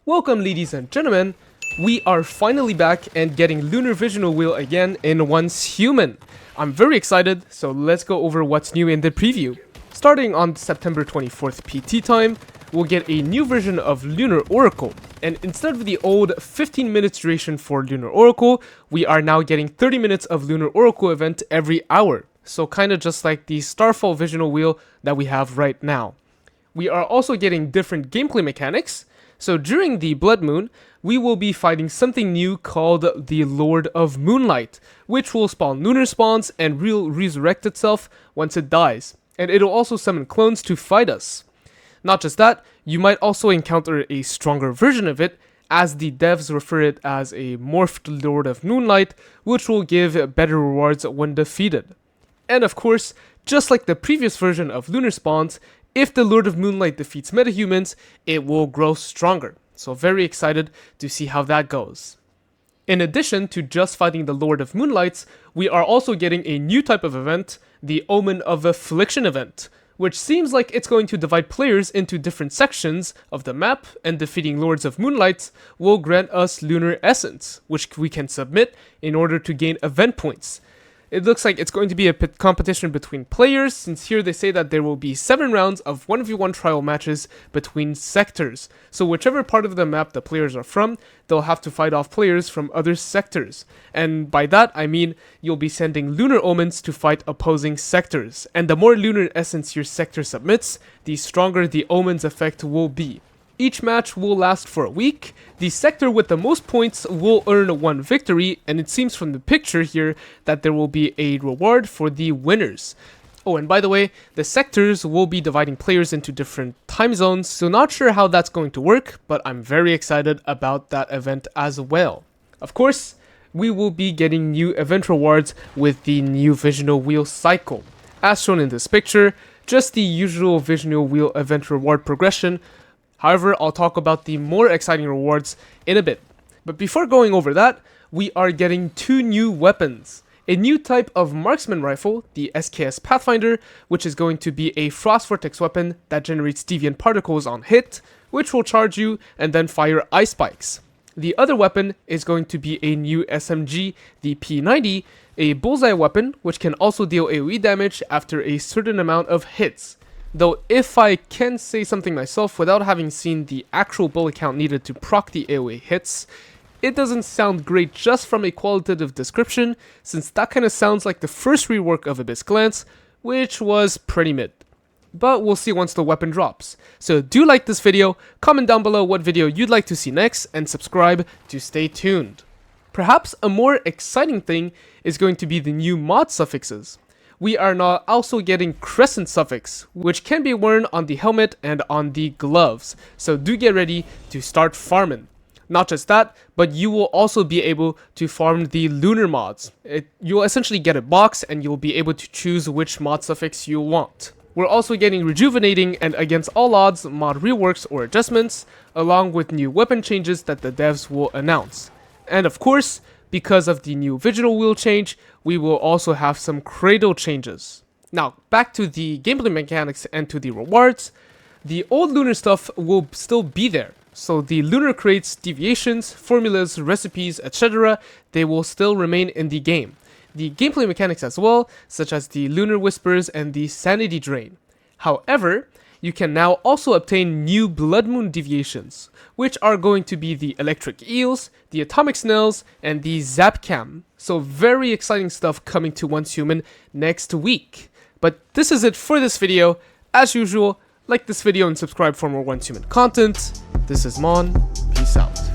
Welcome, ladies and gentlemen. We are finally back and getting Lunar Visional Wheel again in Once Human. I'm very excited, so let's go over what's new in the preview. Starting on September 24th PT time, we'll get a new version of Lunar Oracle. And instead of the old 15 minutes duration for Lunar Oracle, we are now getting 30 minutes of Lunar Oracle event every hour. So kinda just like the Starfall Visional Wheel that we have right now. We are also getting different gameplay mechanics. So during the Blood Moon, we will be fighting something new called the Lord of Moonlight, which will spawn lunar spawns and will resurrect itself once it dies. And it'll also summon clones to fight us. Not just that, you might also encounter a stronger version of it, as the devs refer it as a morphed Lord of Moonlight, which will give better rewards when defeated. And of course, just like the previous version of lunar spawns, if the Lord of Moonlight defeats metahumans, it will grow stronger. So very excited to see how that goes. In addition to just fighting the Lord of Moonlights, we are also getting a new type of event, the Omen of Affliction event, which seems like it's going to divide players into different sections of the map, and defeating Lords of Moonlights will grant us Lunar Essence, which we can submit in order to gain event points. It looks like it's going to be a competition between players, since here they say that there will be 7 rounds of 1v1 trial matches between sectors. So whichever part of the map the players are from, they'll have to fight off players from other sectors. And by that, I mean you'll be sending lunar omens to fight opposing sectors. And the more lunar essence your sector submits, the stronger the omen's effect will be. Each match will last for a week. The sector with the most points will earn 1 victory, and it seems from the picture here that there will be a reward for the winners. Oh, and by the way, the sectors will be dividing players into different time zones, so not sure how that's going to work, but I'm very excited about that event as well. Of course, we will be getting new event rewards with the new Visional Wheel cycle. As shown in this picture, just the usual Visional Wheel event reward progression. However, I'll talk about the more exciting rewards in a bit. But before going over that, we are getting 2 new weapons. A new type of marksman rifle, the SKS Pathfinder, which is going to be a frost vortex weapon that generates deviant particles on hit, which will charge you and then fire ice spikes. The other weapon is going to be a new SMG, the P90, a bullseye weapon, which can also deal AoE damage after a certain amount of hits. Though if I can say something myself without having seen the actual bullet count needed to proc the AoE hits, it doesn't sound great just from a qualitative description, since that kinda sounds like the first rework of Abyss Glance, which was pretty mid. But we'll see once the weapon drops. So do like this video, comment down below what video you'd like to see next, and subscribe to stay tuned. Perhaps a more exciting thing is going to be the new mod suffixes. We are now also getting Crescent suffix, which can be worn on the helmet and on the gloves, so do get ready to start farming. Not just that, but you will also be able to farm the lunar mods. You'll essentially get a box and you'll be able to choose which mod suffix you want. We're also getting Rejuvenating and Against All Odds mod reworks or adjustments, along with new weapon changes that the devs will announce. And of course, because of the new Visional Wheel change, we will also have some cradle changes. Now, back to the gameplay mechanics and to the rewards. The old lunar stuff will still be there. So the lunar crates, deviations, formulas, recipes, etc., they will still remain in the game. The gameplay mechanics as well, such as the lunar whispers and the sanity drain. However, you can now also obtain new Blood Moon deviations, which are going to be the Electric Eels, the Atomic Snails, and the Zap Cam. So very exciting stuff coming to Once Human next week. But this is it for this video. As usual, like this video and subscribe for more Once Human content. This is Mon. Peace out.